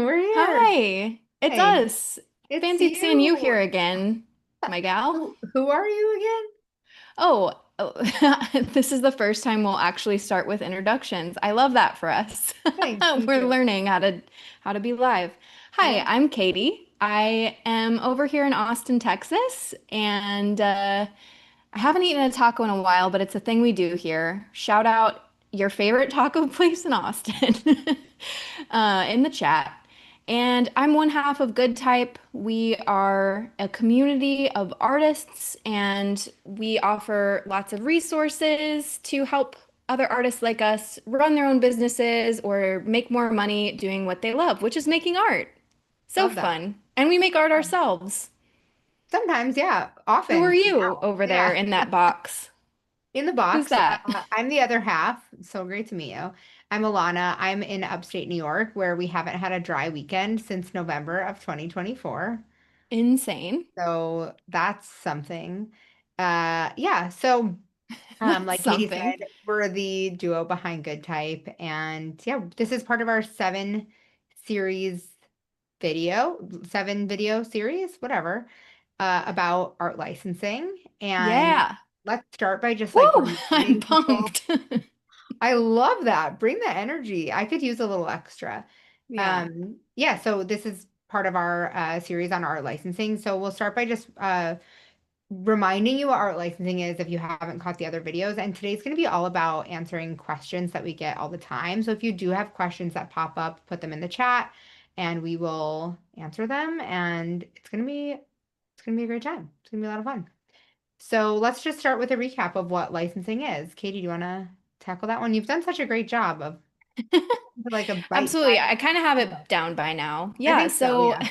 We're here. Hi, it's Hey, us. it's Fancy seeing you here you. again, my gal. Who are you again? Oh, this is the first time we'll actually start with introductions. I love that for us. Thanks, me We're too. learning how to be live. Hi, Yeah. I'm Katie. I am over here in Austin, Texas, and I haven't eaten a taco in a while, but it's a thing we do here. Shout out your favorite taco place in Austin in the chat. And I'm one half of Good Type. We are a community of artists, and we offer lots of resources to help other artists like us run their own businesses or make more money doing what they love, which is making art. So Love that. fun. And we make art Fun. ourselves. Sometimes, yeah, Who are often you now. over there Yeah. in that box? In the Who's box, that? I'm the other half. So great to meet you. I'm Alana. I'm in upstate New York where we haven't had a dry weekend since November of 2024. Insane. So that's something. Yeah. So That's like Katie something. said, we're the duo behind Good Type. And yeah, this is part of our series seven video series, whatever, about art licensing. And Yeah. let's start by just like Woo! I'm reminding people. pumped. I love that. Bring the energy. I could use a little extra. Yeah. Yeah, so this is part of our series on art licensing. So we'll start by just reminding you what art licensing is if you haven't caught the other videos. And today's going to be all about answering questions that we get all the time. So if you do have questions that pop up, put them in the chat and we will answer them. And it's gonna be a great time. It's gonna be a lot of fun. So let's just start with a recap of what licensing is. Katie, do you want to tackle that one? You've done such a great job of like a Absolutely. bite-sized I kind of have it combo. down by now. I Yeah. think so, So yeah.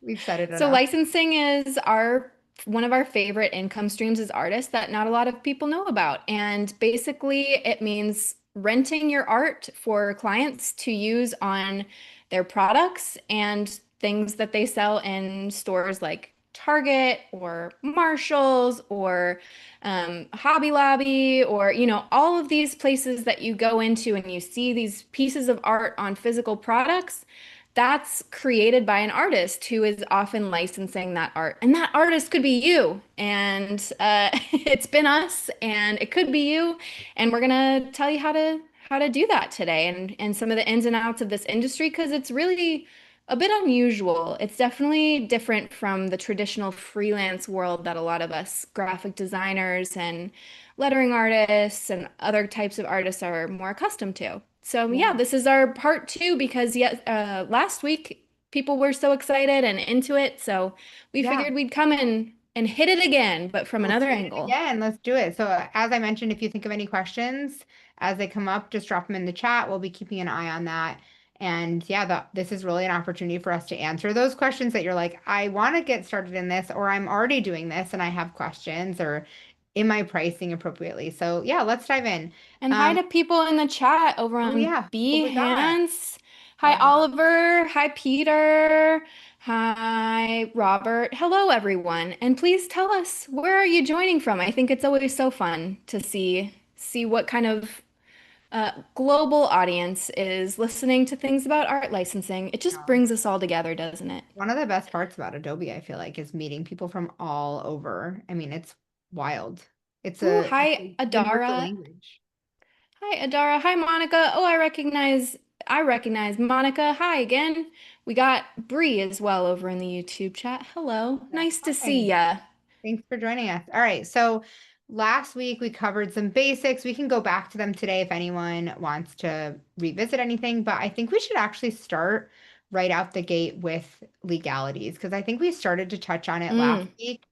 We've said it So enough. licensing is our one of our favorite income streams as artists that not a lot of people know about. And basically it means renting your art for clients to use on their products and things that they sell in stores like Target or Marshalls or Hobby Lobby or all of these places that you go into and you see these pieces of art on physical products. That's created by an artist who is often licensing that art. And that artist could be you. And it's been us, and it could be you. And we're gonna tell you how to do that today and some of the ins and outs of this industry because it's really a bit unusual. It's definitely different from the traditional freelance world that a lot of us graphic designers and lettering artists and other types of artists are more accustomed to. So yeah, Yeah. this is our part two because last week people were so excited and into it, so we Yeah. figured we'd come in and hit it again, but from Let's another hit it angle. again. Let's do it. So, as I mentioned, if you think of any questions as they come up, just drop them in the chat. We'll be keeping an eye on that. And yeah, this is really an opportunity for us to answer those questions that you're like, I want to get started in this, or I'm already doing this and I have questions, or am I pricing appropriately? So, yeah, let's dive in. And hi Um, to people in the chat over oh, on yeah, who we got? Behance. Hi, Love that. Oliver. Hi, Peter. Hi, Robert. Hello, everyone. And please tell us, where are you joining from? I think it's always so fun to see what kind of global audience is listening to things about art licensing. It just No. brings us all together, doesn't it? One of the best parts about Adobe, I feel like, is meeting people from all over. I mean, it's wild. It's Ooh, it's hi, a universal Adara. language. Hi, Adara. Hi, Monica. Oh, I recognize Monica. Hi again. We got Bree as well over in the YouTube chat. Hello. Yeah. Nice to see Hi. ya. Thanks for joining us. All right. So last week we covered some basics. We can go back to them today if anyone wants to revisit anything, but I think we should actually start right out the gate with legalities because I think we started to touch on it last Mm. week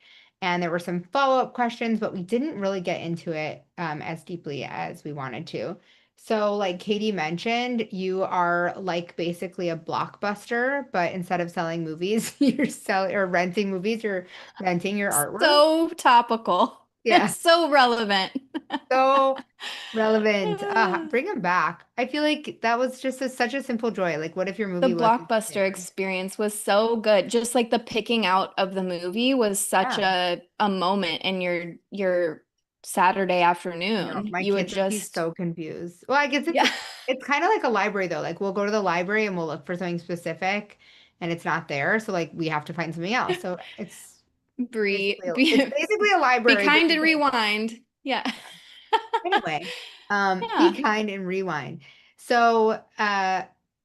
and there were some follow-up questions, but we didn't really get into it as deeply as we wanted to. So, like Katie mentioned, you are like basically a blockbuster, but instead of selling movies, you're selling or renting movies, you're renting your artwork. So topical. Yeah, It's so relevant. so relevant. Bring them back. I feel like that was just such a simple joy. Like, what if your The movie wasn't Blockbuster there? experience was so good. Just like the picking out of the movie was such Yeah, a moment in your Saturday I know. afternoon. My You would kids would be just so confused. Well, I guess it's yeah. It's kind of like a library though. Like we'll go to the library and we'll look for something specific and it's not there. So like we have to find something else. So Be, it's be, basically a be library, but kind you and pay for it. rewind. Yeah. Anyway, be Yeah. kind and rewind. So,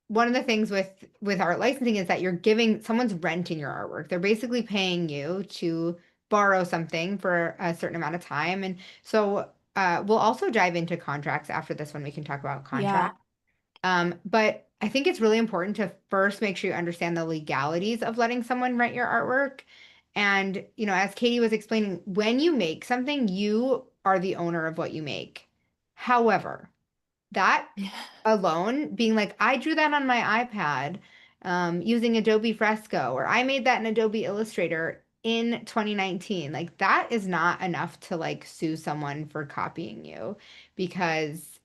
one of the things with art licensing is that you're giving someone's renting your artwork. They're basically paying you to borrow something for a certain amount of time. And so, we'll also dive into contracts after this one. We can talk about Yeah. contracts. But I think it's really important to first make sure you understand the legalities of letting someone rent your artwork. And, as Katie was explaining, when you make something, you are the owner of what you make. However, that alone, being like, I drew that on my iPad using Adobe Fresco, or I made that in Adobe Illustrator in 2019, like that is not enough to like sue someone for copying you because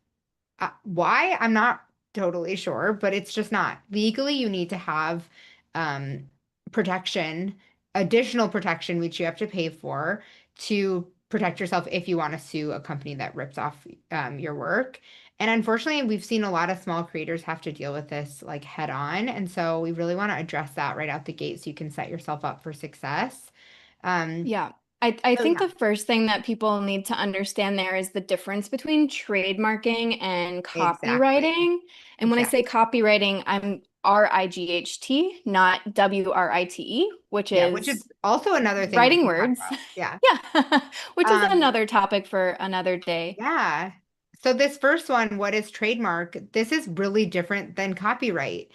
why? I'm not totally sure, but it's just not. Legally, you need to have um, protection, additional protection, which you have to pay for to protect yourself if you want to sue a company that rips off your work. And unfortunately, we've seen a lot of small creators have to deal with this like head on. And so we really want to address that right out the gate so you can set yourself up for success. Um, Yeah. I so think yeah, the first thing that people need to understand there is the difference between trademarking and exactly. copywriting. And when I say Exactly. copywriting, I'm RIGHT, not WRITE, which Yeah, which is is also another thing we writing can talk words. about. Yeah. Yeah, which is Um, another topic for another day. Yeah. So this first one, what is trademark? This is really different than copyright,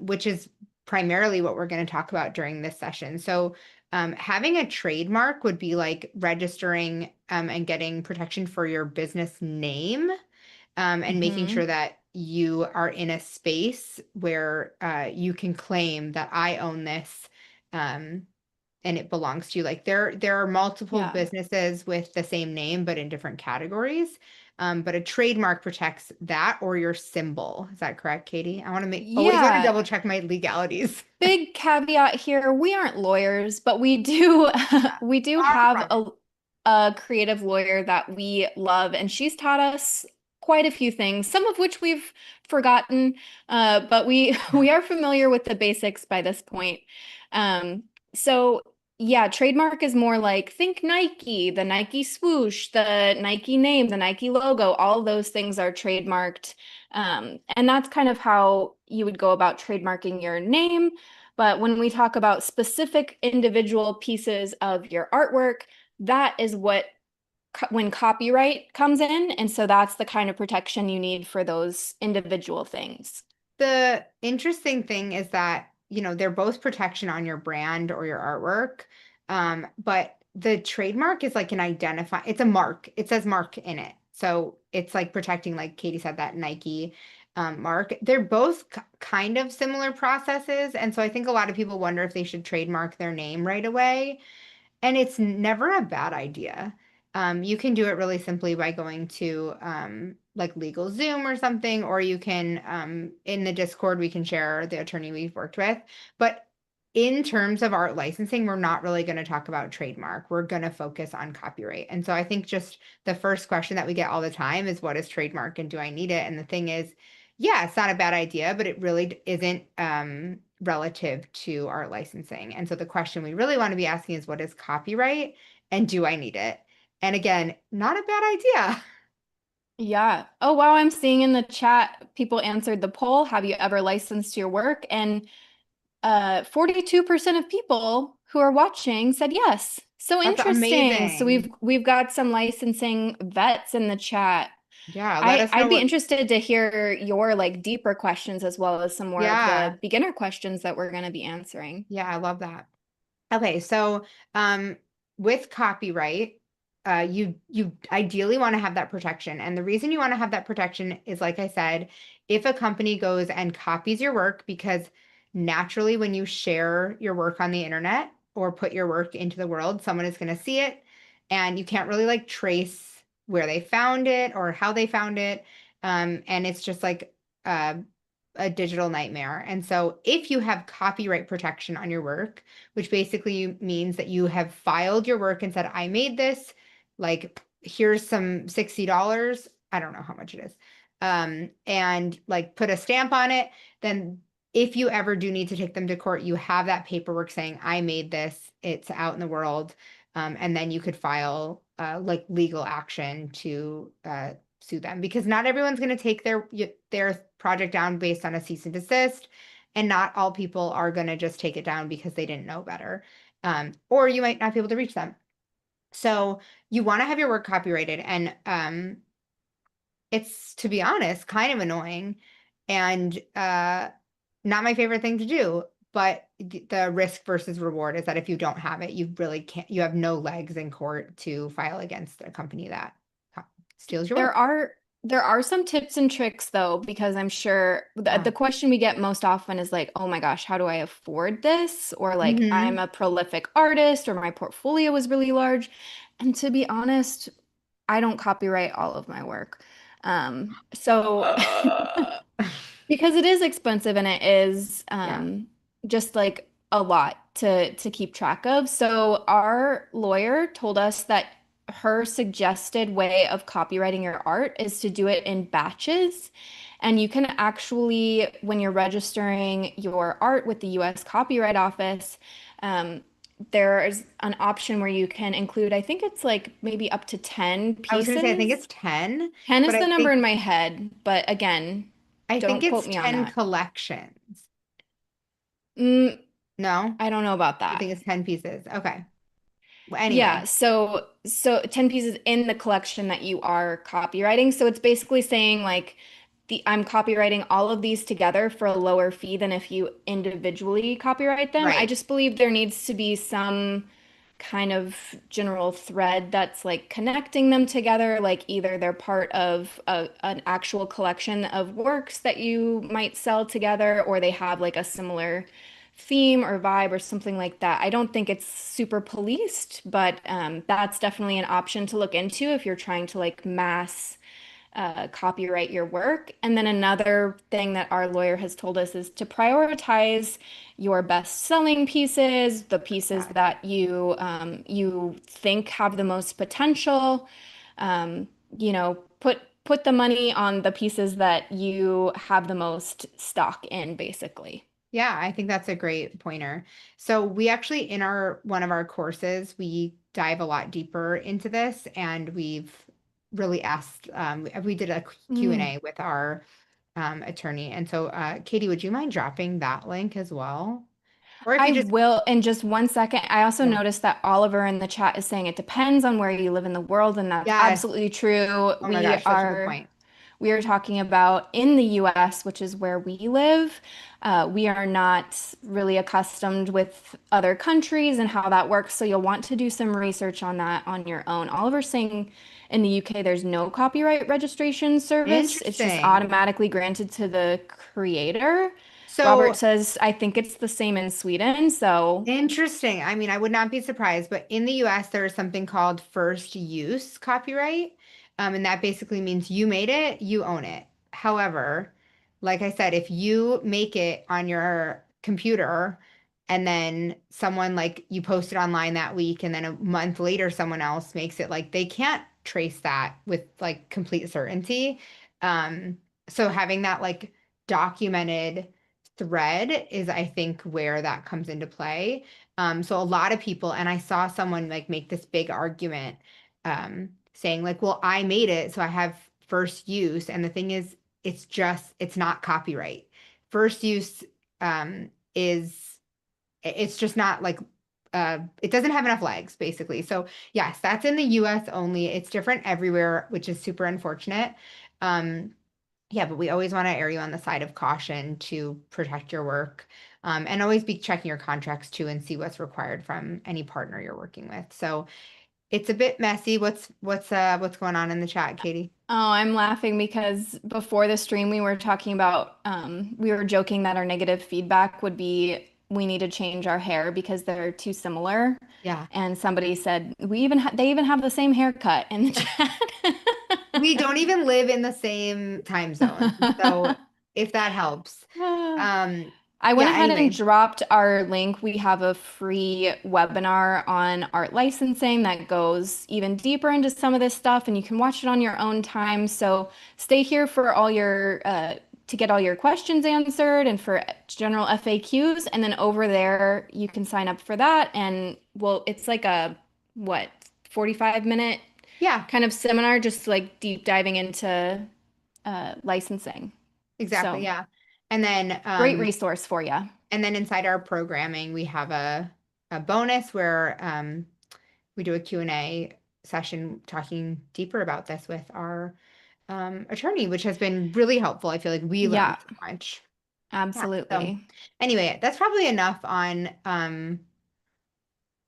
which is primarily what we're going to talk about during this session. So having a trademark would be like registering and getting protection for your business name and making Hmm. sure that you are in a space where you can claim that I own this. Um, and it belongs to you. Like there are multiple Yeah. businesses with the same name, but in different categories. But a trademark protects that or your symbol. Is that correct, Katie? I want to always want to Yeah. double check my legalities. Big caveat here, we aren't lawyers, but we do Yeah. we do Far have from it. a creative lawyer that we love, and she's taught us quite a few things, some of which we've forgotten, but we we are familiar with the basics by this point. Um, so yeah, trademark is more like think Nike, the Nike swoosh, the Nike name, the Nike logo, all those things are trademarked. And that's kind of how you would go about trademarking your name. But when we talk about specific individual pieces of your artwork, that is what when copyright comes in. And so that's the kind of protection you need for those individual things. The interesting thing is that, they're both protection on your brand or your artwork. But the trademark is like it's a mark. It says mark in it. So it's like protecting, like Katie said, that Nike mark. They're both kind of similar processes. And so I think a lot of people wonder if they should trademark their name right away. And it's never a bad idea. You can do it really simply by going to like LegalZoom or something, or you can in the Discord we can share the attorney we've worked with. But in terms of art licensing, we're not really going to talk about trademark. We're going to focus on copyright. And so I think just the first question that we get all the time is what is trademark and do I need it? And the thing is, yeah, it's not a bad idea, but it really isn't relative to art licensing. And so the question we really want to be asking is what is copyright and do I need it? And again, not a bad idea. Yeah. Oh, wow. I'm seeing in the chat people answered the poll. Have you ever licensed your work? And 42% of people who are watching said yes. So That's interesting. So amazing. we've got some licensing vets in the chat. Yeah, let us know I'd be what, interested to hear your like deeper questions as well as some more of yeah, the beginner questions that we're going to be answering. yeah, I love that. Okay, so um, with copyright, you ideally want to have that protection, and the reason you want to have that protection is, like I said, if a company goes and copies your work, because naturally, when you share your work on the internet or put your work into the world, someone is going to see it, and you can't really like trace where they found it or how they found it, and it's just like uh, a digital nightmare. And so, if you have copyright protection on your work, which basically means that you have filed your work and said, I made this, like, here's some $60. I don't know how much it is. and like put a stamp on it, then if you ever do need to take them to court, you have that paperwork saying, I made this, it's out in the world. And then you could file like legal action to sue them because not everyone's going to take their project down based on a cease and desist, and not all people are going to just take it down because they didn't know better. Or you might not be able to reach them. So you want to have your work copyrighted, and it's, to be honest, kind of annoying and not my favorite thing to do. But the risk versus reward is that if you don't have it, you really can't, you have no legs in court to file against a company that steals your There work. are there are some tips and tricks though, because I'm sure the Yeah. question we get most often is like, oh my gosh, how do I afford this? Or like, I'm Hmm. a prolific artist, or my portfolio is really large. And to be honest, I don't copyright all of my work. So because it is expensive and it is Yeah. just like a lot to keep track of. So our lawyer told us that her suggested way of copywriting your art is to do it in batches. And you can actually, when you're registering your art with the US Copyright Office, um, there's an option where you can include, I think it's like maybe up to 10 I was gonna say I think pieces. it's 10, 10 but is the number in my head, but again, I think don't quote it's me on 10 that. collections. Mm, No? I don't know about You that. think it's 10 pieces? Okay. Well, Yeah, anyway, so 10 pieces in the collection that you are copywriting. So it's basically saying like I'm copywriting all of these together for a lower fee than if you individually copyright them. I right. just believe there needs to be some kind of general thread that's like connecting them together, like either they're part of an actual collection of works that you might sell together, or they have like a similar theme or vibe or something like that. I don't think it's super policed, but that's definitely an option to look into if you're trying to like mass copyright your work. And then another thing that our lawyer has told us is to prioritize your best-selling pieces, the pieces Yeah. that you think have the most potential. Put the money on the pieces that you have the most stock in, basically. Yeah, I think that's a great pointer. So we actually, in our one of our courses, we dive a lot deeper into this, and we've really asked, we did a Mm. Q&A with our attorney. And so Katie, would you mind dropping that link as well? Or if I you just, will in just one second. I also yeah. noticed that Oliver in the chat is saying it depends on where you live in the world, and that's Yes. absolutely true. Oh my gosh, such a good point. We are talking about in the US, which is where we live. We are not really accustomed with other countries and how that works, so you'll want to do some research on that on your own. Oliver's saying in the UK there's no copyright registration service. It's just Interesting. automatically granted to the creator. Robert So says, I think it's the same in Sweden. So, interesting. I mean, I would not be surprised, but in the US, there is something called first use copyright. And that basically means you made it, you own it. However, like I said, if you make it on your computer and then someone like you post it online that week and then a month later someone else makes it, like they can't trace that with like complete certainty. Um, so having that like documented thread is, I think, where that comes into play. So a lot of people, and I saw someone like make this big argument, saying like, well, I made it, so I have first use. And the thing is, it's not copyright. First use is, it's just not like, it doesn't have enough legs, basically. So yes, that's in the US only. It's different everywhere, which is super unfortunate. Um, yeah, but we always want to err you on the side of caution to protect your work. And always be checking your contracts too and see what's required from any partner you're working with. So it's a bit messy. What's going on in the chat, Katie? oh, I'm laughing because before the stream, we were talking about, we were joking that our negative feedback would be we need to change our hair because they're too similar. Yeah. And somebody said, they even have the same haircut in the chat. We don't even live in the same time zone. So if that helps. Um, I went Yeah, ahead and anyway. dropped our link. We have a free webinar on art licensing that goes even deeper into some of this stuff, and you can watch it on your own time. So stay here for all your to get all your questions answered and for general FAQs, and then over there you can sign up for that. And well, it's like a what 45-minute Yeah, kind of seminar, just like deep diving into licensing. exactly. So Yeah. And then great resource for you. inside our programming, we have a bonus where we do a Q&A session talking deeper about this with our attorney, which has been really helpful. I feel like we learned Yeah. so much. Yeah. So Absolutely. anyway, that's probably enough on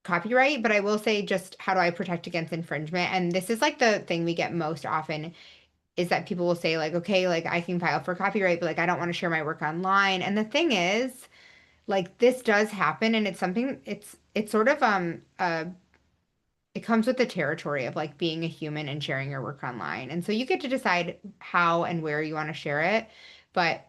copyright, but I will say just how do I protect against infringement? And this is like the thing we get most often is that people will say like, okay, like I can file for copyright, but like I don't want to share my work online. And the thing is, like this does happen and it's something it's sort of it comes with the territory of like being a human and sharing your work online. And so you get to decide how and where you want to share it. But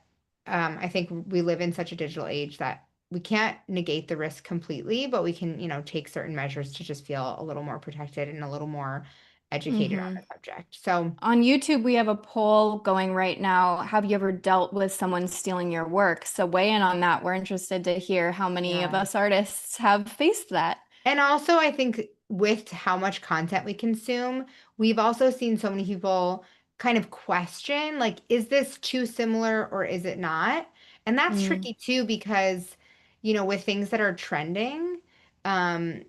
I think we live in such a digital age that we can't negate the risk completely, but we can, take certain measures to just feel a little more protected and a little more educated on Hmm. the subject. So, On YouTube, we have a poll going right now. Have you ever dealt with someone stealing your work? So weigh in on that. We're interested to hear how many of yeah. us artists have faced that. And also, I think with how much content we consume, we've also seen so many people kind of question, like, is this too similar or is it not? And that's Mm. tricky too, because, with things that are trending, um,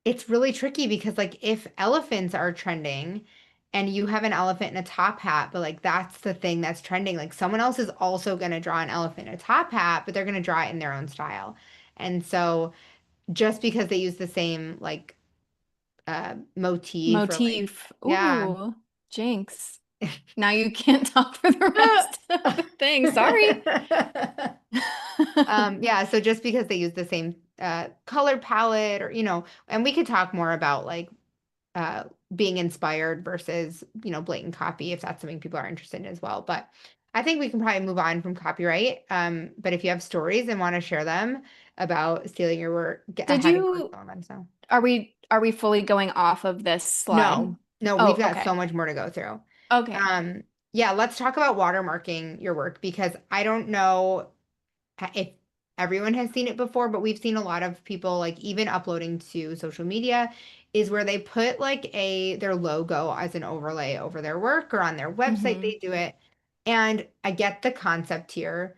it's really tricky because, like, if elephants are trending and you have an elephant in a top hat, but like that's the thing that's trending, like someone else is also going to draw an elephant in a top hat, but they're going to draw it in their own style. And so, just because they use the same like motif or like Motif. yeah. Ooh, jinx. Now you can't talk for the rest of the thing. Sorry. Yeah, so just because they use the same color palette or and we could talk more about like uh being inspired versus blatant copy if that's something people are interested in as well. But I think we can probably move on from copyright. But if you have stories and want to share them about stealing your work, Did having your work you, stolen, let us know. are we fully going off of this slide? No, no, we've Oh, got so okay. much more to go through. Okay. Yeah, let's talk about watermarking your work because I don't know if everyone has seen it before, but we've seen a lot of people like even uploading to social media is where they put like their logo as an overlay over their work or on their website Hmm. they do it. And I get the concept here.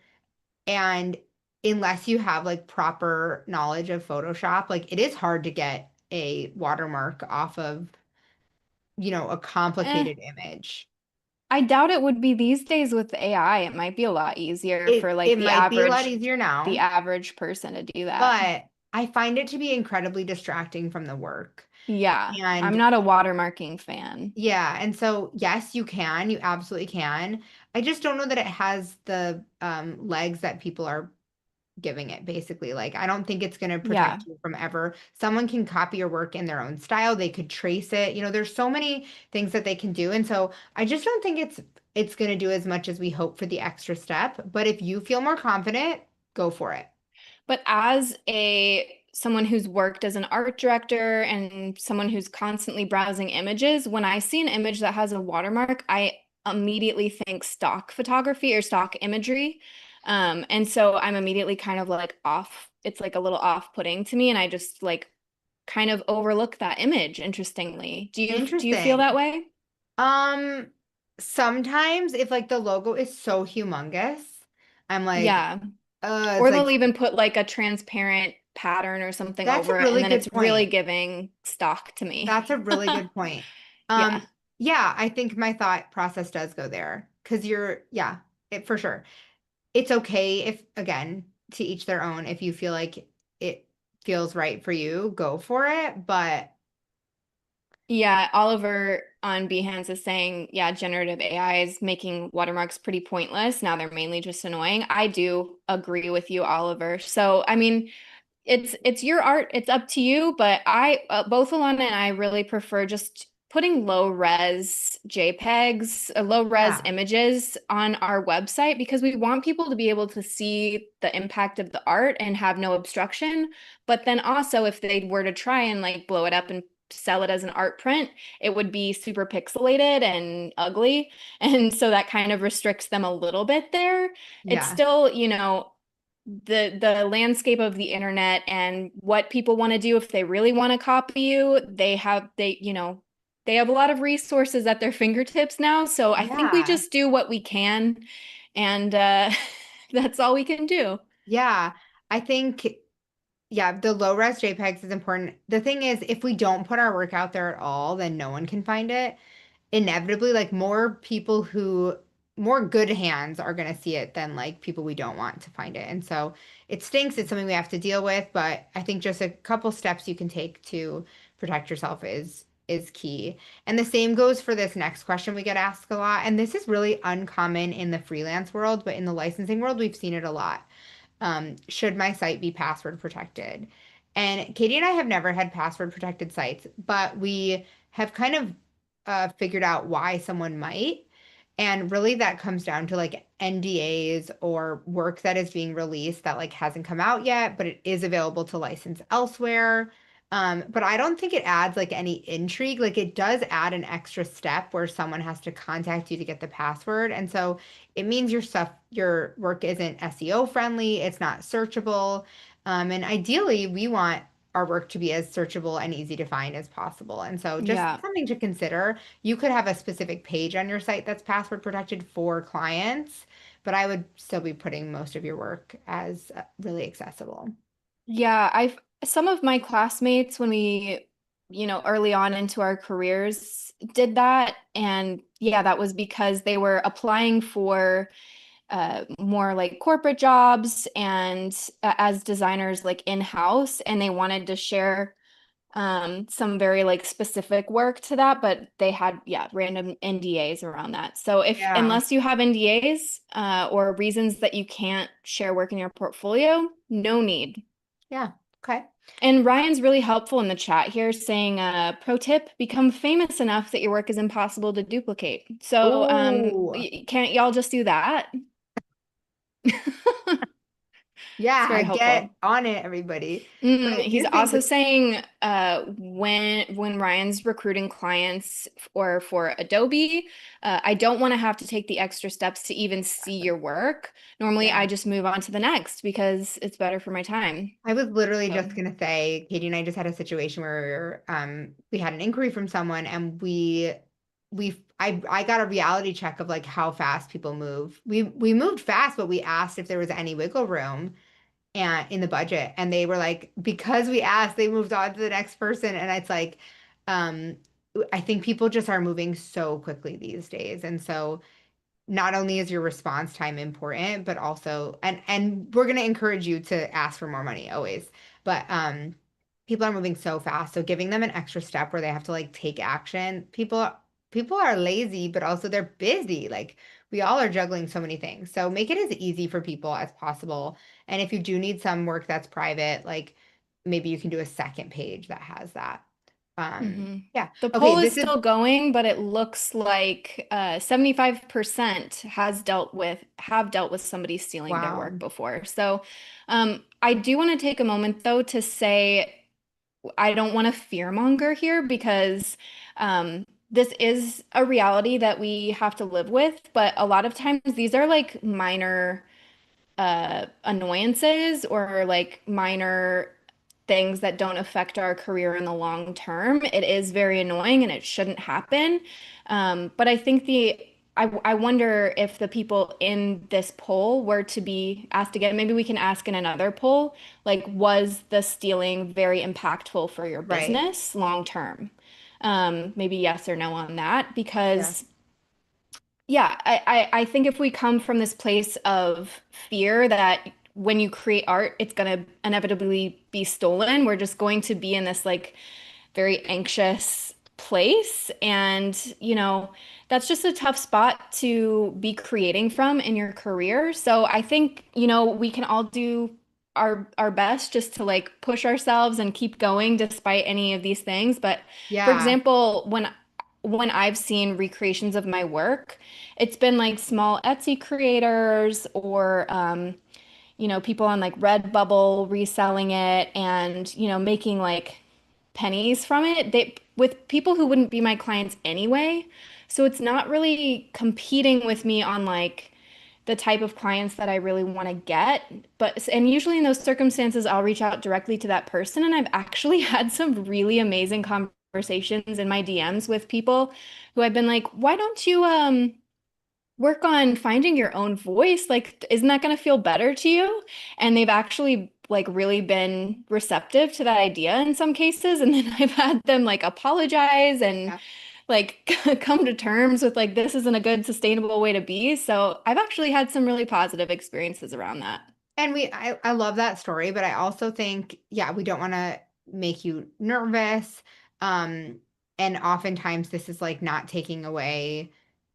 And unless you have like proper knowledge of Photoshop, like it is hard to get a watermark off of a Eh. complicated image. I doubt it would be these days with AI. It might be a lot easier for like It might be a lot easier the now, average person to do that. but I find it to be incredibly distracting from the work. Yeah, I'm And not a watermarking fan. yeah, and so yes, you absolutely can. I just don't know that it has the legs that people are giving it basically. Like I don't think it's going to Yeah. protect you from ever. Someone can copy your work in their own style. They could trace it. There's so many things that they can do. And so I just don't think it's going to do as much as we hope for the extra step. But if you feel more confident, go for it. But as a someone who's worked as an art director and someone who's constantly browsing images, when I see an image that has a watermark, I immediately think stock photography or stock imagery. And so I'm immediately kind of like off. It's like a little off-putting to me, and I just like kind of overlook that image, interestingly. Do you feel that Interesting. way? Um, Sometimes if like the logo is so humongous, I'm like, Yeah. it's Or they'll like even put like a transparent pattern or something that's a over it, and really then good it's really point. giving stock to me. That's a really good point. Yeah. Yeah, I think my thought process does go there because yeah, for sure. It's okay if, again, to each their own. If you feel like it feels right for you, go for it. But Yeah, Oliver on Behance is saying, yeah, generative AI is making watermarks pretty pointless. Now they're mainly just annoying. I do agree with you, Oliver. So, I mean, it's your art, it's up to you, but I both Alana and I really prefer just putting low res JPEGs, low res Yeah. images on our website because we want people to be able to see the impact of the art and have no obstruction. But then also, if they were to try and like blow it up and sell it as an art print, it would be super pixelated and ugly. And so that kind of restricts them a little bit there. It's Yeah. still, the landscape of the internet and what people want to do if they really want to copy you, they have a lot of resources at their fingertips now. So I think we Yeah. just do what we can, and that's all we can do. Yeah. I think, yeah, the low res JPEGs is important. The thing is, if we don't put our work out there at all, then no one can find it. Inevitably, like more good hands are going to see it than like people we don't want to find it. And so it stinks. It's something we have to deal with, but I think just a couple steps you can take to protect yourself is key. And the same goes for this next question we get asked a lot. And this is really uncommon in the freelance world, but in the licensing world, we've seen it a lot. Should my site be password protected? And Katie and I have never had password protected sites, but we have kind of figured out why someone might. And really that comes down to like NDAs or work that is being released that like hasn't come out yet, but it is available to license elsewhere. But I don't think it adds like any intrigue. Like it does add an extra step where someone has to contact you to get the password. And so it means your work isn't SEO friendly, it's not searchable. And ideally, we want our work to be as searchable and easy to find as possible. And so just Yeah. something to consider. You could have a specific page on your site that's password protected for clients, but I would still be putting most of your work as really accessible. Yeah, I've some of my classmates when we, early on into our careers did that. And yeah, that was because they were applying for more like corporate jobs and as designers like in-house, and they wanted to share some very like specific work to that, but they had, yeah, random NDAs around that. So if Yeah. unless you have NDAs or reasons that you can't share work in your portfolio, no need. Yeah. Okay. And Ryan's really helpful in the chat here saying, pro tip, become famous enough that your work is impossible to duplicate. So Oh, can't y'all just do that? It's yeah. very Get helpful. on it, everybody. But I He's do think also saying when Ryan's recruiting clients or for Adobe, I don't want to have to take the extra steps to even see your work. Normally, I yeah. just move on to the next because it's better for my time. I was literally So, just gonna say, Katie and I just had a situation where we had an inquiry from someone and I got a reality check of like how fast people move. We moved fast, but we asked if there was any wiggle room and in the budget. And they were like, because we asked, they moved on to the next person. And it's like, um, I think people just are moving so quickly these days. And so not only is your response time important, but also and we're going to encourage you to ask for more money always. But people are moving so fast. So giving them an extra step where they have to like take action. People are lazy, but also they're busy. Like we all are juggling so many things. So make it as easy for people as possible. And if you do need some work that's private, like maybe you can do a second page that has that. Yeah. The Okay, poll is this is still going, but it looks like 75% have dealt with somebody stealing their wow. work before. So I do want to take a moment though to say I don't want to fearmonger here because this is a reality that we have to live with, but a lot of times these are like minor annoyances or like minor things that don't affect our career in the long term. It is very annoying and it shouldn't happen. But I think I wonder if the people in this poll were to be asked again, maybe we can ask in another poll, like, was the stealing very impactful for your Right. business long term? Maybe yes or no on that, Yeah. because yeah, I think if we come from this place of fear that when you create art, it's gonna inevitably be stolen, we're just going to be in this like very anxious place. And, that's just a tough spot to be creating from in your career. So I think, we can all do our best just to like push ourselves and keep going despite any of these things. But for Yeah. example, when when I've seen recreations of my work, it's been like small Etsy creators or people on like Redbubble reselling it and, making like pennies from it. They with people who wouldn't be my clients anyway. So it's not really competing with me on like the type of clients that I really want to get. And usually in those circumstances, I'll reach out directly to that person. And I've actually had some really amazing conversations in my DMs with people who I've been like, why don't you work on finding your own voice? Like, isn't that going to feel better to you? And they've actually like really been receptive to that idea in some cases. And then I've had them like apologize and Yeah. like come to terms with like this isn't a good sustainable way to be. So I've actually had some really positive experiences around that. And I love that story, but I also think, yeah, we don't want to make you nervous. Um, and oftentimes this is like not taking away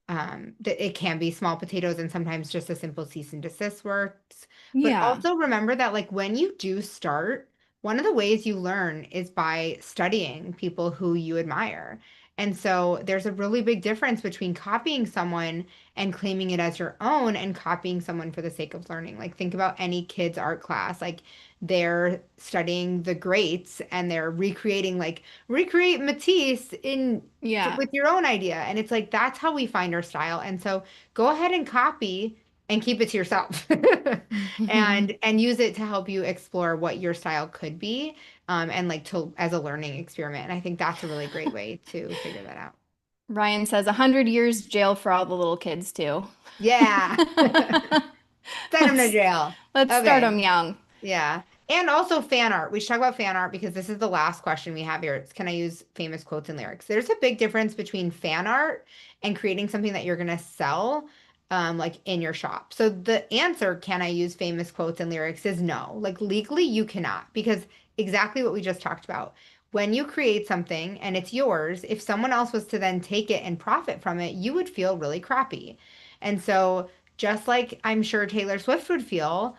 that it can be small potatoes and sometimes just a simple cease and desist works. But Yeah. also remember that like when you do start, one of the ways you learn is by studying people who you admire. And so there's a really big difference between copying someone and claiming it as your own and copying someone for the sake of learning. Like think about any kids art class, like they're studying the greats and they're recreating like recreate Matisse in Yeah. with your own idea. And it's like that's how we find our style. And so go ahead and copy and keep it to yourself. And use it to help you explore what your style could be and like to as a learning experiment. And I think that's a really great way to figure that out. Ryan says 100 years jail for all the little kids too. Yeah. Send them to Let's jail. let's start them Okay. young. Yeah. And also fan art. We should talk about fan art because this is the last question we have here. It's can I use famous quotes and lyrics? There's a big difference between fan art and creating something that you're gonna sell, like in your shop. So the answer, can I use famous quotes and lyrics, is no. Like legally, you cannot because exactly what we just talked about. When you create something and it's yours, if someone else was to then take it and profit from it, you would feel really crappy. And so just like I'm sure Taylor Swift would feel,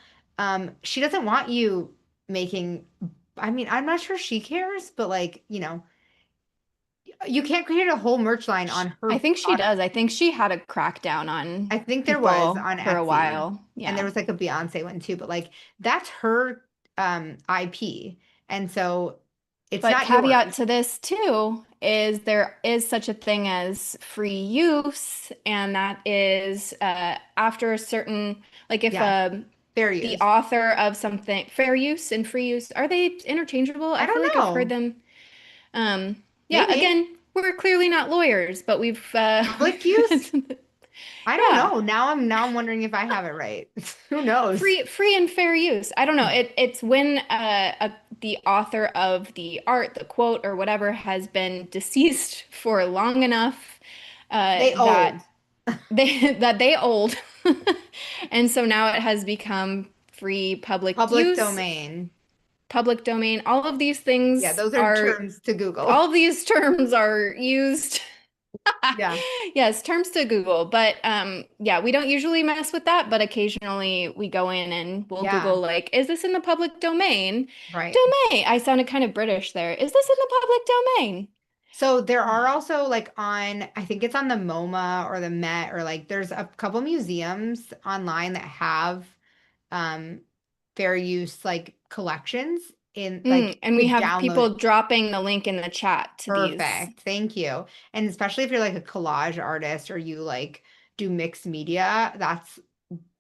she doesn't want you making, I mean, I'm not sure she cares, but like, you can't create a whole merch line on her I think she product. does. I think she had a crackdown on I think there was people on for a Etsy, while. and there Yeah. was like a Beyonce one too, but like that's her IP. And so it's But not caveat yours. to this too is there is such a thing as free use, and that is after a certain, like if Yes, fair the use. author of something, fair use and free use, are they interchangeable? I I feel don't like I've heard know. them. Yeah, Maybe again, we're clearly not lawyers, but we've public use? I don't yeah. know. Now I'm wondering if I have it right. Who knows? Free and fair use. I don't know. It's when the author of the art, the quote or whatever has been deceased for long enough They that old. they old. And so now it has become free public Public use, domain. public domain. Yeah, those are Are terms to Google. all of these terms are used. Yeah. Yes, terms to Google, but yeah, we don't usually mess with that, but occasionally we go in and we'll Yeah. Google like, is this in the public domain? Right. Domain. I sounded kind of British there. Is this in the public domain? So there are also like I think it's on the MoMA or the Met or like there's a couple museums online that have um fair use like collections in like And to we have download. people dropping the link in the chat to these. Perfect. Thank you. And especially if you're like a collage artist or you like do mixed media, that's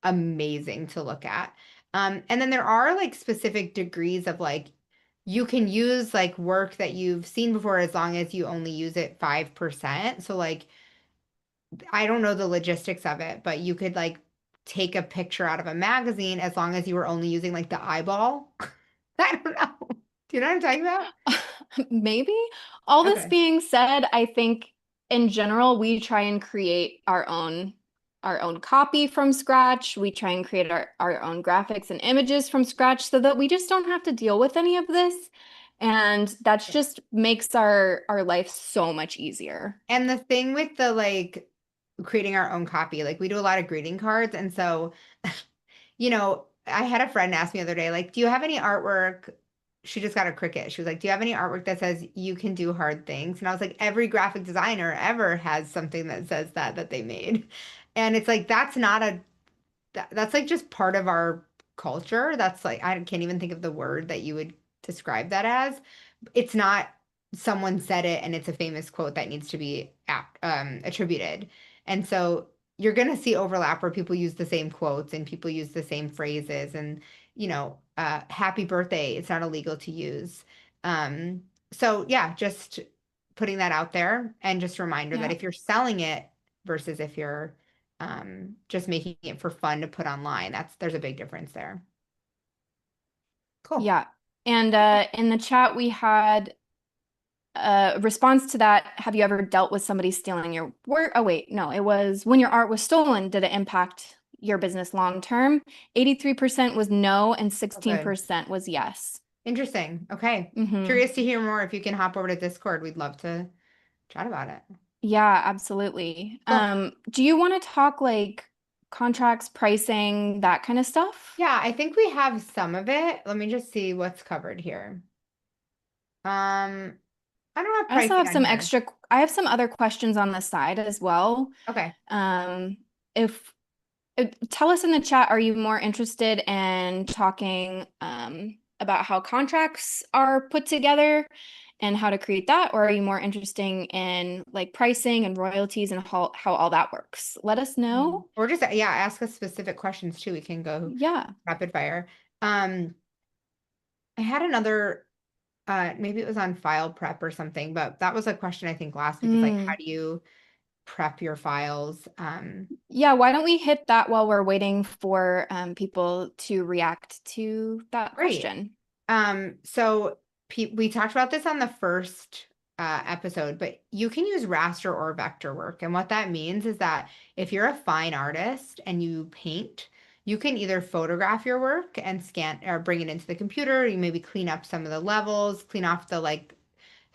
amazing to look at. And then there are like specific degrees of like you can use like work that you've seen before as long as you only use it 5%. So like I don't know the logistics of it, but you could like take a picture out of a magazine as long as you were only using like the eyeball. I don't know. Do you know what I'm talking about? Maybe. All this Okay. being said, I think in general we try and create our own copy from scratch. We try and create our own graphics and images from scratch so that we just don't have to deal with any of this. And that's Yeah. just makes our life so much easier. And the thing with the like creating our own copy, like we do a lot of greeting cards. And so, I had a friend ask me the other day, like, do you have any artwork she just got a Cricut. She was like, "Do you have any artwork that says you can do hard things?" And I was like, "Every graphic designer ever has something that says that they made." And it's like that's not a that's like just part of our culture. That's like I can't even think of the word that you would describe that as. It's not someone said it and it's a famous quote that needs to be attributed. And so you're going to see overlap where people use the same quotes and people use the same phrases and happy birthday, it's not illegal to use. Um, so yeah, just putting that out there and just a reminder that Yeah. if you're selling it versus if you're just making it for fun to put online. There's a big difference there. Cool. Yeah. And in the chat, we had a response to that. Have you ever dealt with somebody stealing your work? Oh, wait, no, it was when your art was stolen, did it impact your business long term? 83% was no, and Oh, good. 16% was yes. Interesting. Okay. Hmm. Curious to hear more. If you can hop over to Discord, we'd love to chat about it. Yeah, absolutely. Cool. Do you want to talk like contracts, pricing, that kind of stuff? Yeah, I think we have some of it. Let me just see what's covered here. I don't have I also pricing have on some here. extra, I have some other questions on the side as well. Okay. Um, if Tell us in the chat, are you more interested in talking about how contracts are put together and how to create that, or are you more interested in like pricing and royalties and how all that works? Let us know. Or just yeah, ask us specific questions too. We can go Yeah. rapid fire. Um, I had another maybe it was on file prep or something, but that was a question I think last week is like, how Mm. do you prep your files? Yeah, why don't we hit that while we're waiting for people to react to that Great. question? So we talked about this on the first episode, but you can use raster or vector work. And what that means is that if you're a fine artist and you paint, you can either photograph your work and scan or bring it into the computer. You maybe clean up some of the levels, clean off the like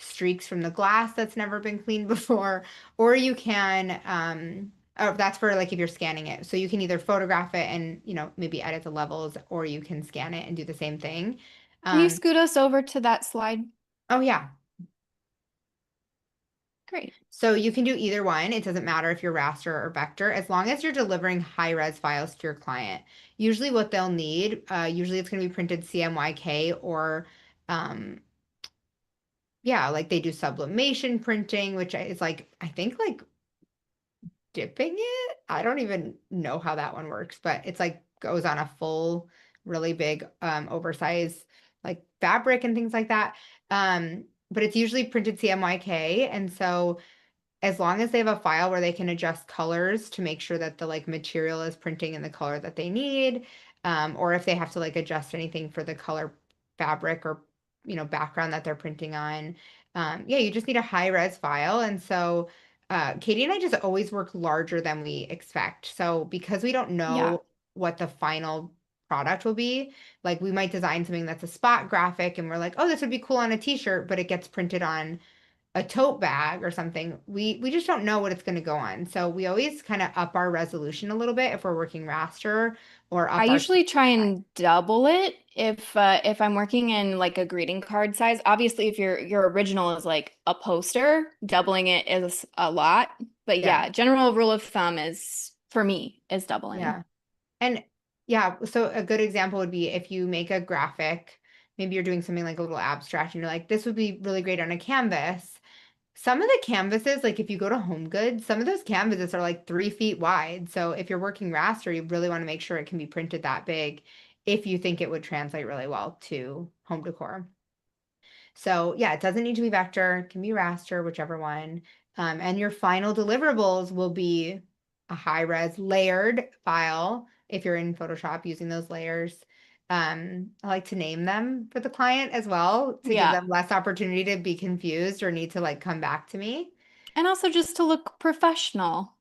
streaks from the glass that's never been cleaned before, or you can oh, that's for like if you're scanning it. So you can either photograph it and, maybe edit the levels, or you can scan it and do the same thing. Can you Um, scoot us over to that slide? oh yeah. Great. So you can do either one. It doesn't matter if you're raster or vector, as long as you're delivering high res files to your client. Usually what they'll need, usually it's going to be printed CMYK or um, yeah, like they do sublimation printing, which is like, I think like dipping it. I don't even know how that one works, but it's like goes on a full, really big, oversized like fabric and things like that. But it's usually printed CMYK, and so as long as they have a file where they can adjust colors to make sure that the like material is printing in the color that they need, or if they have to like adjust anything for the color fabric or background that they're printing on. Yeah, you just need a high res file. And so Katie and I just always work larger than we expect. So because we don't Yeah. know what the final product will be, like we might design something that's a spot graphic and we're like, oh, this would be cool on a t-shirt, but it gets printed on a tote bag or something. We just don't know what it's going to go on. So we always kind of up our resolution a little bit if we're working raster or I up our usually try size. and double it if I'm working in like a greeting card size. Obviously, if your original is like a poster, doubling it is a lot. But Yeah. yeah, general rule of thumb is for me is doubling. Yeah. And yeah, so a good example would be if you make a graphic, maybe you're doing something like a little abstract and you're like, this would be really great on a canvas. Some of the canvases, like if you go to Home Goods, some of those canvases are like 3 feet wide. So if you're working raster, you really want to make sure it can be printed that big if you think it would translate really well to home decor. So yeah, it doesn't need to be vector, it can be raster, whichever one. And your final deliverables will be a high res layered file if you're in Photoshop using those layers. I like to name them for the client as well to give Yeah. them less opportunity to be confused or need to like come back to me. And also just to look professional.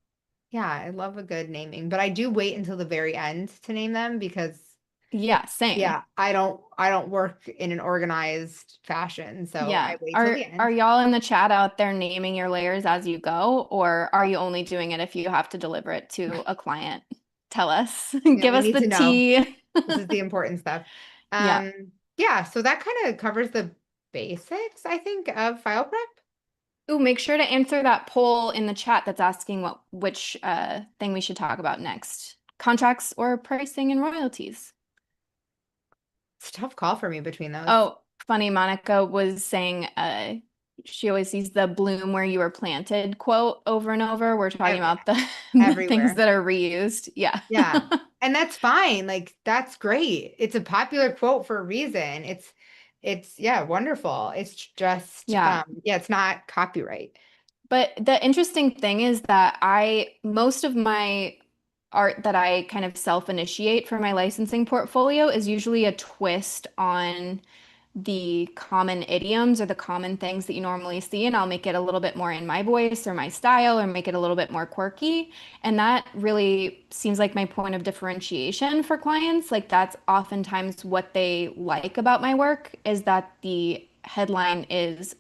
Yeah, I love a good naming, but I do wait until the very end to name them because Yeah, same. yeah, I don't work in an organized fashion, so I Yeah. wait till the Are end. y'all in the chat out there naming your layers as you go, or are you only doing it if you have to deliver it to a client? Tell us. Yeah, Give we us need the to know. tea. This is the important stuff. Yeah. Um, Yeah, so that kind of covers the basics, I think, of file prep. Ooh, make sure to answer that poll in the chat that's asking which thing we should talk about next. Contracts or pricing and royalties. It's a tough call for me between those. Oh, funny, Monica was saying she always sees the bloom where you were planted quote over and over. We're talking Ev- about the things Everywhere. that are reused. Yeah. Yeah. And that's fine. Like that's great. It's a popular quote for a reason. It's yeah, wonderful. It's just Yeah. yeah, it's not copyright. But the interesting thing is that most of my art that I kind of self-initiate for my licensing portfolio is usually a twist on the common idioms or the common things that you normally see, and I'll make it a little bit more in my voice or my style or make it a little bit more quirky. And that really seems like my point of differentiation for clients. Like that's oftentimes what they like about my work is that the headline is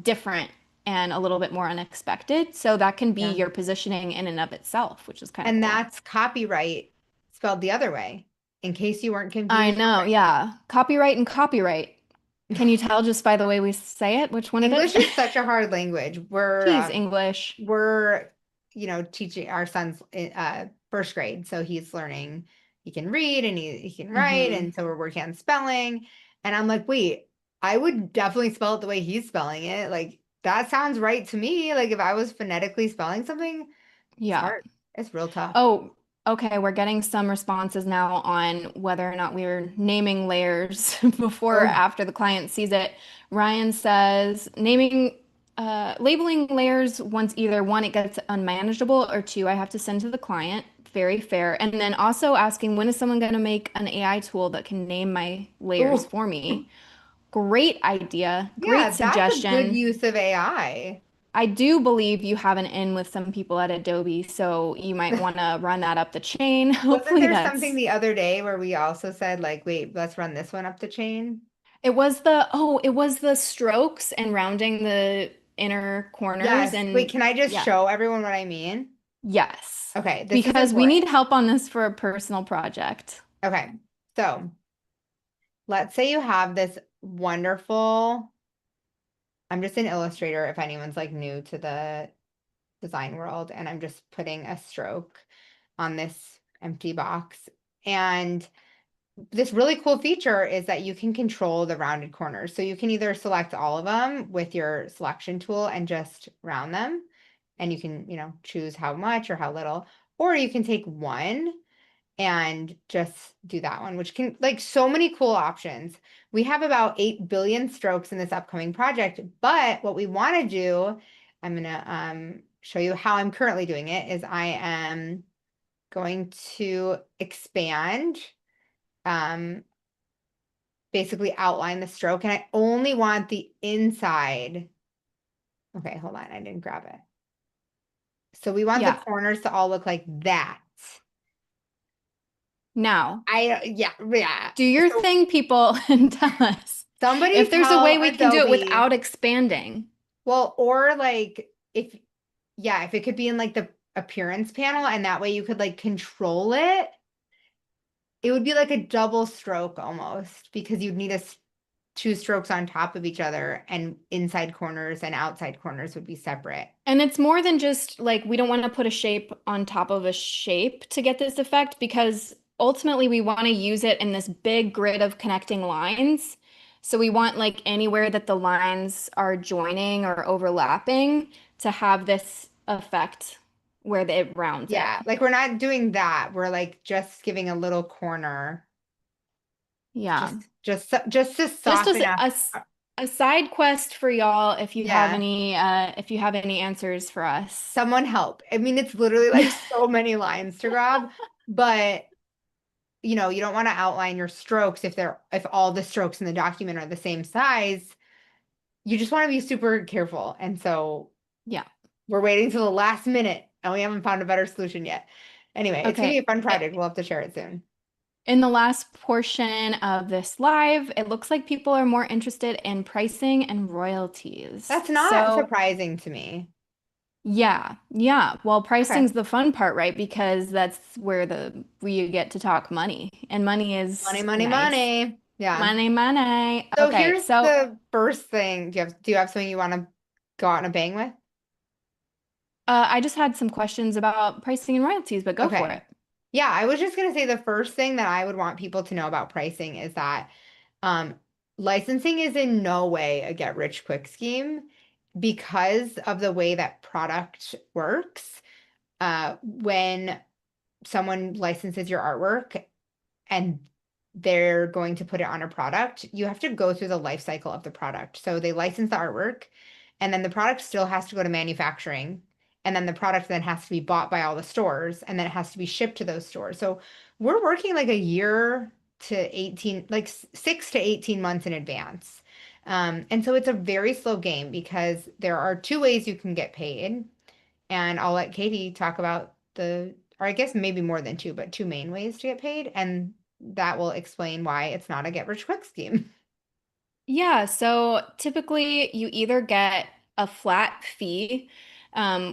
different and a little bit more unexpected. So that can be Yeah. your positioning in and of itself, which is kind of And cool. that's copyright spelled the other way, in case you weren't I confused know, already. yeah. Copyright and copyright. Can you tell just by the way we say it which one it is? English is such a hard language. Geez, English. We're teaching our son's in first grade, so he's learning. He can read and he can write, Hmm. and so we're working on spelling. And I'm like, wait, I would definitely spell it the way he's spelling it. Like that sounds right to me. Like if I was phonetically spelling something, it's Yeah. hard. It's real tough. Oh, okay. We're getting some responses now on whether or not we're naming layers before or Oh, after the client sees it. Ryan says labeling layers once either one, it gets unmanageable, or two, I have to send to the client. Very fair. And then also asking, when is someone going to make an AI tool that can name my layers oh, for me? Great idea. Great yeah, that's a good suggestion. use of AI. I do believe you have an in with some people at Adobe, so you might want to run that up the chain. Wasn't Hopefully there something that's the other day where we also said like, wait, let's run this one up the chain? it was the strokes and rounding the inner corners Yes. Wait, and can I just yeah. show everyone what I mean? Yes. Okay, this is Because we important. need help on this for a personal project. Okay, so let's say you have this wonderful, I'm just an illustrator if anyone's like new to the design world, and I'm just putting a stroke on this empty box. And this really cool feature is that you can control the rounded corners. So you can either select all of them with your selection tool and just round them. And you can, choose how much or how little, or you can take one and just do that one, which can like so many cool options. We have about 8 billion strokes in this upcoming project, but what we want to do, I'm gonna show you how I'm currently doing it, is I am going to expand, um, basically outline the stroke, and I only want the inside. Okay, hold on, I didn't grab it. So we want the Yeah. corners to all look like that. Now, Yeah, yeah. do your So thing, people, and tell us somebody if there's a tell way we can do it Adobe. without expanding. Well, or like if, yeah, if it could be in like the appearance panel and that way you could like control it, it would be like a double stroke almost because you'd need two strokes on top of each other and inside corners and outside corners would be separate. And it's more than just like we don't want to put a shape on top of a shape to get this effect because ultimately we want to use it in this big grid of connecting lines. So we want like anywhere that the lines are joining or overlapping to have this effect where it rounds it. Yeah, like we're not doing that. We're like just giving a little corner Yeah. just to Just as soften up. a side quest for y'all Yeah. if you have any answers for us. Someone help. I mean, it's literally like so many lines to grab, but you don't want to outline your strokes if all the strokes in the document are the same size. You just want to be super careful. And so Yeah. we're waiting till the last minute and we haven't found a better solution yet. Anyway, it's gonna be a Okay. fun project. We'll have to share it soon. In the last portion of this live, it looks like people are more interested in pricing and royalties. That's not So, surprising to me. yeah, yeah. Well, Okay. pricing's the fun part, right? Because that's where we get to talk money, and money Money, is money, nice. money. Yeah. Money, money. So Okay, here's so the first thing. Do you have something you want to go out on a bang with? I just had some questions about pricing and royalties, but go for Okay. it. Yeah, I was just gonna say the first thing that I would want people to know about pricing is that um, licensing is in no way a get rich quick scheme because of the way that product works. When someone licenses your artwork and they're going to put it on a product, you have to go through the life cycle of the product. So they license the artwork, and then the product still has to go to manufacturing, and then the product then has to be bought by all the stores, and then it has to be shipped to those stores. So we're working like a year to 18, like 6 to 18 months in advance. And so it's a very slow game because there are two ways you can get paid. And I'll let Katie talk about or I guess maybe more than two, but two main ways to get paid. And that will explain why it's not a get rich quick scheme. Yeah, so typically you either get a flat fee,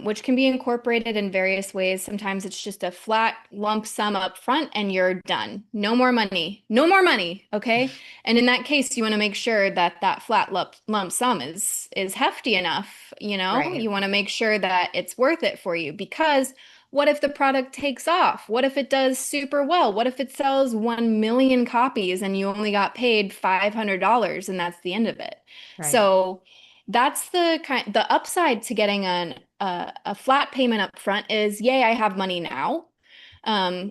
which can be incorporated in various ways. Sometimes it's just a flat lump sum up front and you're done. No more money. No more money, okay? And in that case, you want to make sure that that flat lump sum is hefty enough, you know? Right. You want to make sure that it's worth it for you because what if the product takes off? What if it does super well? What if it sells 1 million copies and you only got paid $500 and that's the end of it? Right. So that's the upside to getting a flat payment up front is, yay, I have money now,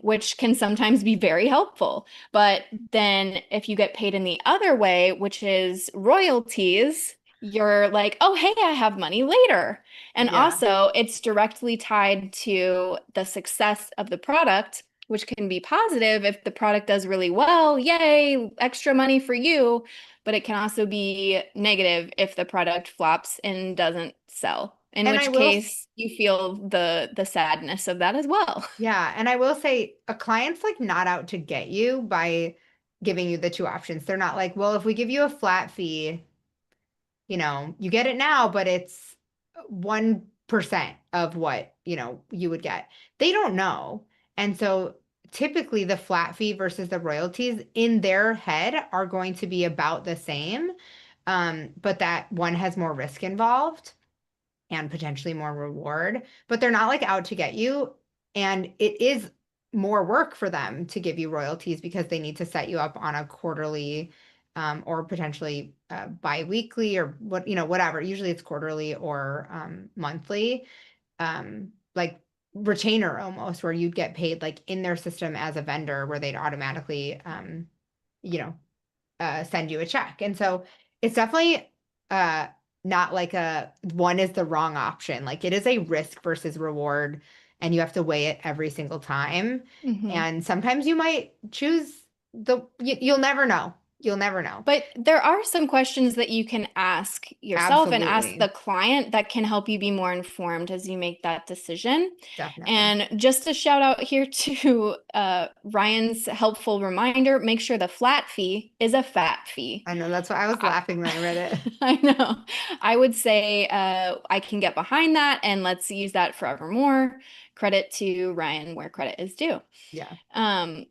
which can sometimes be very helpful. But then if you get paid in the other way, which is royalties, you're like, oh, hey, I have money later. And Yeah. also, it's directly tied to the success of the product, which can be positive if the product does really well. Yay, extra money for you. But it can also be negative if the product flops and doesn't sell, in And I which will, case you feel the sadness of that as well. yeah. And I will say a client's like not out to get you by giving you the two options. They're not like, well, if we give you a flat fee, you get it now, but it's 1% of what, you would get. They don't know. And so typically the flat fee versus the royalties in their head are going to be about the same. But that one has more risk involved and potentially more reward, but they're not like out to get you. And it is more work for them to give you royalties because they need to set you up on a quarterly or potentially bi-weekly or whatever. Usually it's quarterly or monthly, like retainer almost, where you'd get paid like in their system as a vendor where they'd automatically, you know, send you a check. And so it's definitely uh not like a one is the wrong option. Like it is a risk versus reward, and you have to weigh it every single time. Mhm. And sometimes you might choose you'll never know. You'll never know. But there are some questions that you can ask yourself and ask Absolutely. the client that can help you be more informed as you make that decision. Definitely. And just a shout out here to Ryan's helpful reminder, make sure the flat fee is a fat fee. I know that's why I was I, laughing when I read it. I know. I would say I can get behind that and let's use that forevermore. Credit to Ryan where credit is due. Yeah. Um,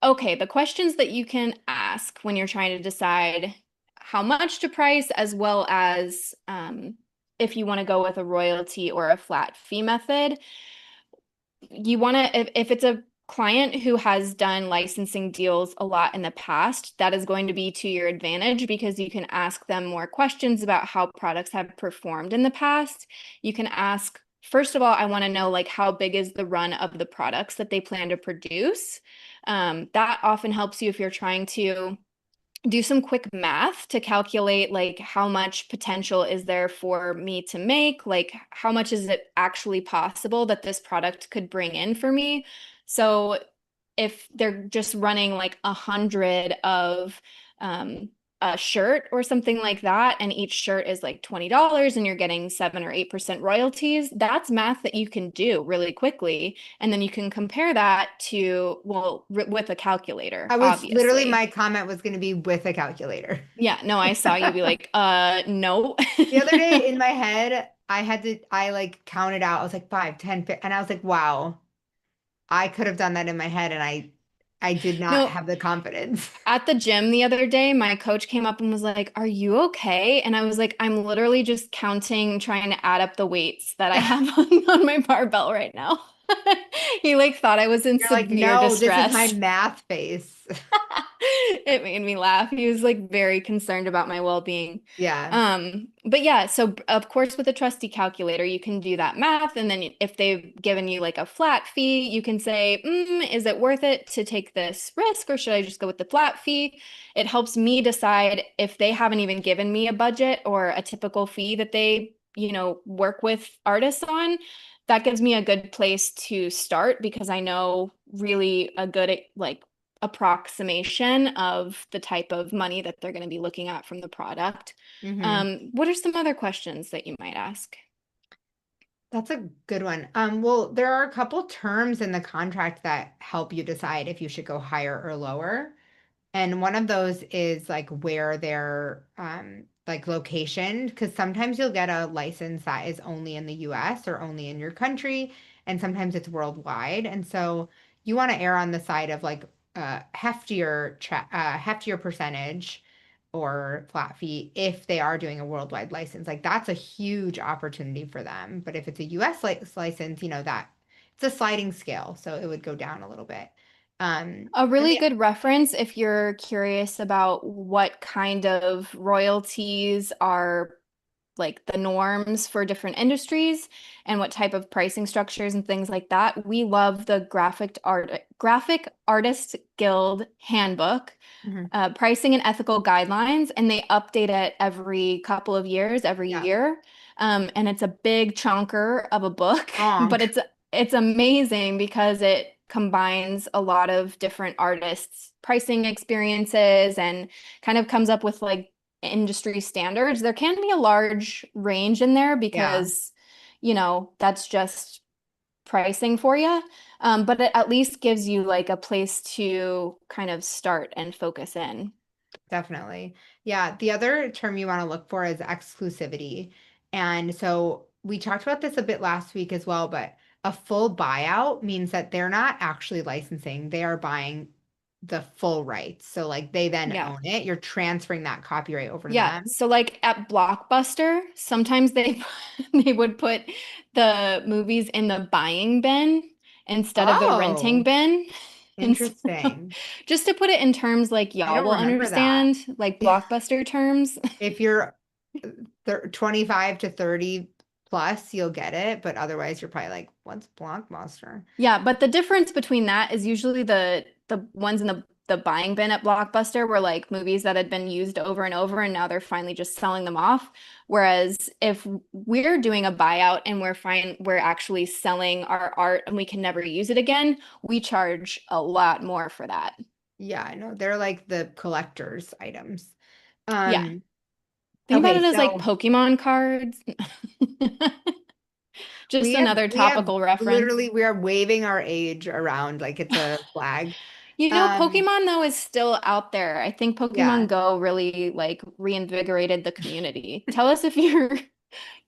Okay, the questions that you can ask when you're trying to decide how much to price, as well as if you want to go with a royalty or a flat fee method. You want to, if it's a client who has done licensing deals a lot in the past, that is going to be to your advantage because you can ask them more questions about how products have performed in the past. You can ask, first of all, I want to know like how big is the run of the products that they plan to produce. That often helps you if you're trying to do some quick math to calculate like how much potential is there for me to make, like how much is it actually possible that this product could bring in for me. So if they're just running like 100 of um, a shirt or something like that, and each shirt is like $20 and you're getting 7 or 8% royalties, that's math that you can do really quickly. And then you can compare that to, well, with a calculator, I was literally obviously. my comment was going to be with a calculator. Yeah, no, I saw you be like, no. The other day in my head, I like counted out. I was like 5, 10, 15, and I was like, wow, I could have done that in my head, and I did not No, have the confidence. at the gym the other day, my coach came up and was like, "Are you okay?" And I was like, "I'm literally just counting, trying to add up the weights that I have on my barbell right now." He like thought I was in You're like, severe no, this is my distress. math face. It made me laugh. He was like very concerned about my well-being. Yeah. But yeah, so of course with a trusty calculator, you can do that math, and then if they've given you like a flat fee, you can say, is it worth it to take this risk, or should I just go with the flat fee? It helps me decide if they haven't even given me a budget or a typical fee that they, work with artists on. That gives me a good place to start because I know really a good like approximation of the type of money that they're going to be looking at from the product. Hmm. What are some other questions that you might ask? That's a good one. Well, there are a couple terms in the contract that help you decide if you should go higher or lower. And one of those is like where they're like location, because sometimes you'll get a license that is only in the US or only in your country, and sometimes it's worldwide. And so you want to err on the side of like heftier percentage or flat fee if they are doing a worldwide license. Like that's a huge opportunity for them. But if it's a US license, that it's a sliding scale, so it would go down a little bit. A And really the good reference if you're curious about what kind of royalties are like the norms for different industries and what type of pricing structures and things like that. We love the Graphic Artists Guild Handbook, Mhm. Pricing and Ethical Guidelines, and they update it every couple of years, every Yeah. year. And it's a big chunker of a book, but Honk. it's amazing because it combines a lot of different artists' pricing experiences and kind of comes up with like industry standards. There can be a large range in there Yeah, because, that's just pricing for you. But it at least gives you like a place to kind of start and focus in. definitely. Yeah, the other term you want to look for is exclusivity. And so we talked about this a bit last week as well, but a full buyout means that they're not actually licensing, they are buying the full rights. So like they then Yeah. own it. You're transferring that copyright over to Yeah. them. So like at Blockbuster, sometimes they they would put the movies in the buying bin instead of the renting Oh, bin. And so interesting. just to put it in terms like I y'all don't will remember that. understand, like Blockbuster terms. If you're 25 to 30 plus, you'll get it, but otherwise you're probably like, what's Blockbuster? Yeah, but the difference between that is usually the ones in the buying bin at Blockbuster were like movies that had been used over and over and now they're finally just selling them off. Whereas if we're doing a buyout and we're actually selling our art and we can never use it again, we charge a lot more for that. Yeah, I know. They're like the collector's items. Yeah. Um, Think about okay, it as like so Pokemon cards. Just we have another we have topical reference. literally we are waving our age around like it's a flag. Um, Pokemon though is still out there. I think yeah. Pokemon Go really like reinvigorated the community. Tell us if you're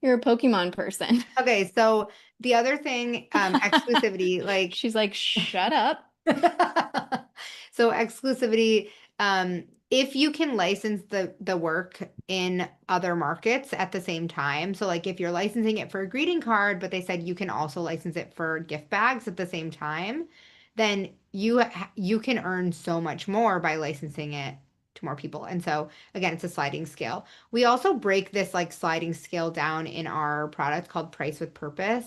a Pokemon person. Okay, so the other thing, exclusivity, like She's like, shut up. so exclusivity, if you can license the work in other markets at the same time. So like if you're licensing it for a greeting card, but they said you can also license it for gift bags at the same time, then you can earn so much more by licensing it to more people. And so again, it's a sliding scale. We also break this like sliding scale down in our product called Price with Purpose.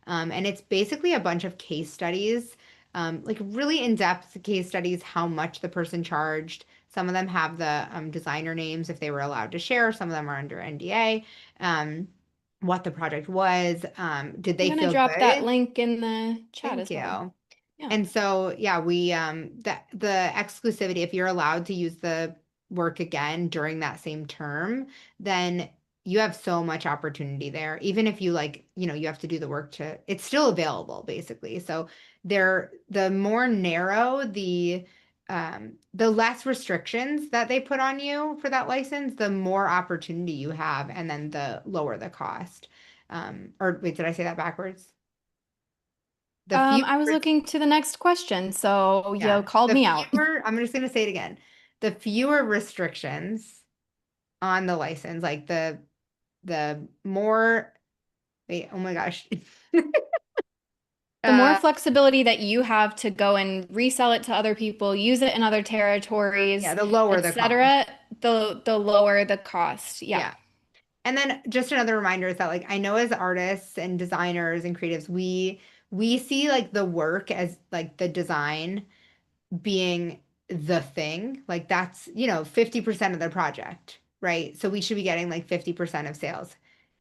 And it's basically a bunch of case studies, like really in-depth case studies, how much the person charged. Some of them have the designer names if they were allowed to share. Some of them are under NDA. What the project was. Did I'm they gonna feel drop that good? link in the chat Thank as well. you. Yeah. And so, yeah, we the exclusivity, if you're allowed to use the work again during that same term, then you have so much opportunity there. Even if you like, you have to do the work to, it's still available basically. So the more narrow the less restrictions that they put on you for that license, the more opportunity you have, and then the lower the cost. Or wait, did I say that backwards? The fewer, I was looking to the next question, so you yeah, called the me out. fewer, I'm just gonna say it again. The fewer restrictions on the license, like the more, wait, oh my gosh. The more Uh, flexibility that you have to go and resell it to other people, use it in other yeah, territories, the lower the cost. etc., the lower the cost. Yeah. Yeah. And then just another reminder is that like I know as artists and designers and creatives, we see like the work as like the design being the thing. Like that's, 50% of the project, right? So we should be getting like 50% of sales.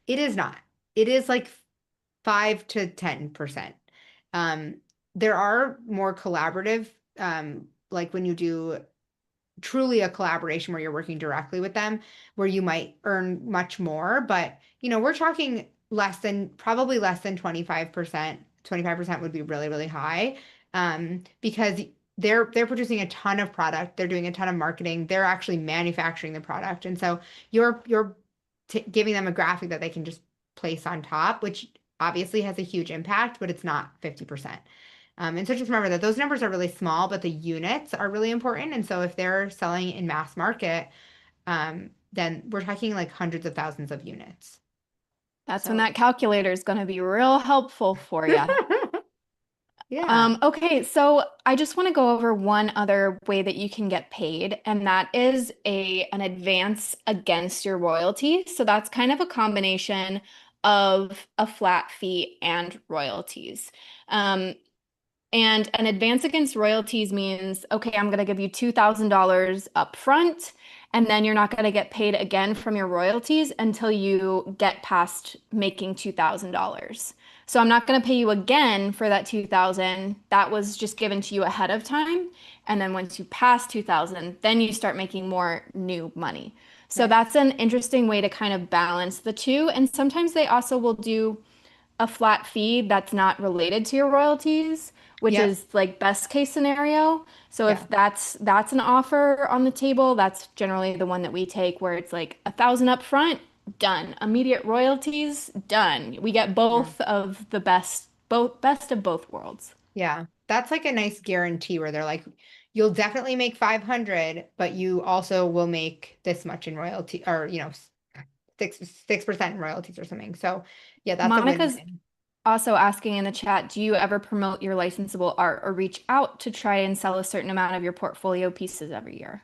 It is not. It is like 5 to 10%. Um, there are more collaborative, like when you do truly a collaboration where you're working directly with them, where you might earn much more. But, we're talking probably less than 25%. 25% would be really, really high, because they're producing a ton of product. They're doing a ton of marketing. They're actually manufacturing the product. And so you're giving them a graphic that they can just place on top, which obviously has a huge impact, but it's not 50%. And so just remember that those numbers are really small, but the units are really important. And so if they're selling in mass market, then we're talking like hundreds of thousands of units. That's when So that calculator is going to be real helpful for you. yeah, Okay, so I just want to go over one other way that you can get paid, and that is an advance against your royalty. So that's kind of a combination of a flat fee and royalties. Um, and an advance against royalties means, okay, I'm going to give you $2,000 up front, and then you're not going to get paid again from your royalties until you get past making $2,000. So I'm not going to pay you again for that 2,000. That was just given to you ahead of time. And then once you pass 2,000, then you start making more new money. So nice. that's an interesting way to kind of balance the two. And sometimes they also will do a flat fee that's not related to your royalties, which Yep. is like best case scenario. So Yeah. if that's an offer on the table, that's generally the one that we take where it's like 1,000 up front, done. Immediate royalties, done. We get Yeah. both of the best of both worlds. Yeah. That's like a nice guarantee where they're like, you'll definitely make 500, but you also will make this much in royalty or, 6% in royalties or something. So yeah, that's a Monica's win-win. also asking in the chat, do you ever promote your licensable art or reach out to try and sell a certain amount of your portfolio pieces every year?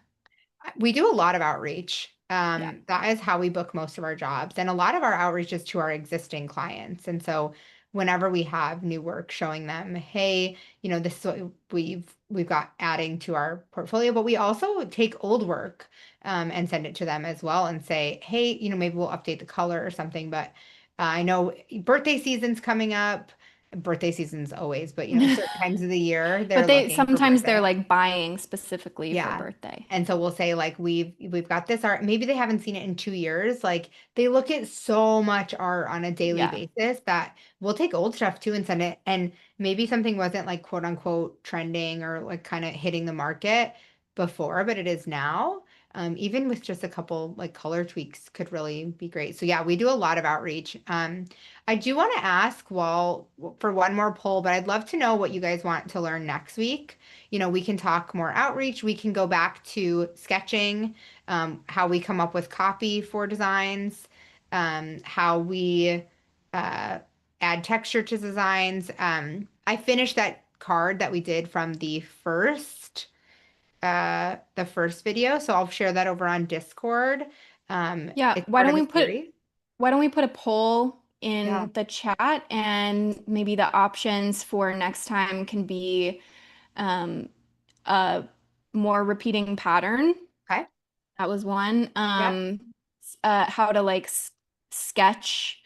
We do a lot of outreach. Yeah. That is how we book most of our jobs. And a lot of our outreach is to our existing clients. And so whenever we have new work showing them, hey, this is what we've got adding to our portfolio, but we also take old work, and send it to them as well and say, hey, maybe we'll update the color or something. But I know birthday season's coming up. Birthday season's always, but certain times of the year But they're they looking for sometimes they're birthday. like buying specifically for Yeah. birthday. And so we'll say like we've got this art. Maybe they haven't seen it in 2 years. Like they look at so much art on a daily Yeah. basis that we'll take old stuff too and send it. And maybe something wasn't like quote unquote trending or like kind of hitting the market before, but it is now. Even with just a couple like color tweaks could really be great. So yeah, we do a lot of outreach. I do want to ask for one more poll, but I'd love to know what you guys want to learn next week. We can talk more outreach. We can go back to sketching, how we come up with copy for designs, how we uh, add texture to designs. I finished that card that we did from the first video, so I'll share that over on Discord. Yeah, It's part of a series. why don't we put a poll Yeah. in the chat and maybe the options for next time can be um, a more repeating pattern. Okay. That was one. Yep. How to like sketch,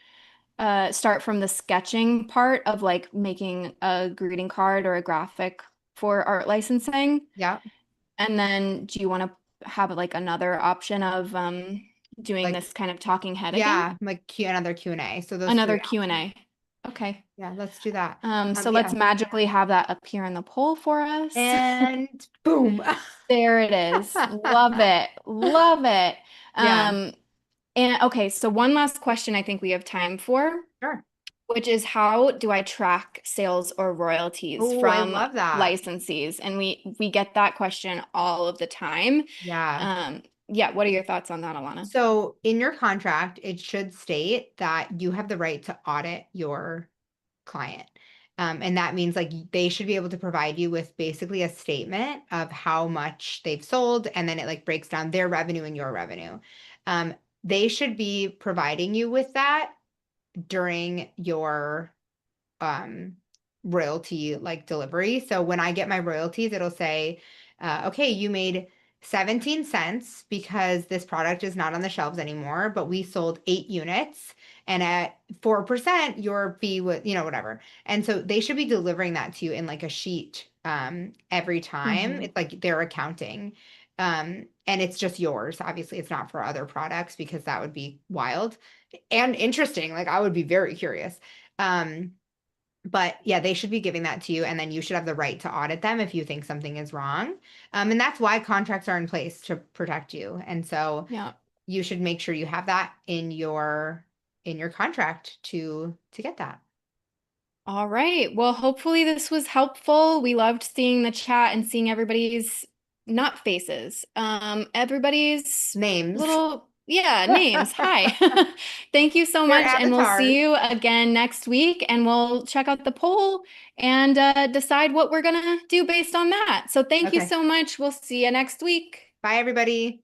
start from the sketching part of like making a greeting card or a graphic for art licensing. Yep. And then do you want to have like another option of doing Like this kind of talking head again? yeah, like another Q&A. So those three Another options. Q&A. Okay. Yeah, let's do that. So let's Yeah. magically have that appear in the poll for us. And boom. There it is. Love it. Love it. Yeah, And okay, so one last question I think we have time for. sure. Which is how do I track sales or royalties Oh, I from love that. licensees? And we get that question all of the time. Yeah. Yeah, what are your thoughts on that, Alana? So in your contract, it should state that you have the right to audit your client. And that means like they should be able to provide you with basically a statement of how much they've sold, and then it like breaks down their revenue and your revenue. Um, they should be providing you with that during your um royalty like delivery. So when I get my royalties, it'll say, okay, you made 17 cents because this product is not on the shelves anymore, but we sold 8 units, and at 4%, your fee was, whatever. And so they should be delivering that to you in like a sheet every time. Hmm. It's like their accounting. And it's just yours. Obviously, it's not for other products because that would be wild and interesting. Like I would be very curious. Um, but yeah, they should be giving that to you, and then you should have the right to audit them if you think something is wrong. And that's why contracts are in place to protect you. And so Yeah. you should make sure you have that in your contract to get that. All right. Well, hopefully this was helpful. We loved seeing the chat and seeing everybody's not faces. Everybody's Names. little, yeah, names. Hi. Thank you so Their much. And we'll see avatars. you again next week and we'll check out the poll and decide what we're gonna do based on that. So thank you Okay. so much. We'll see you next week. Bye, everybody.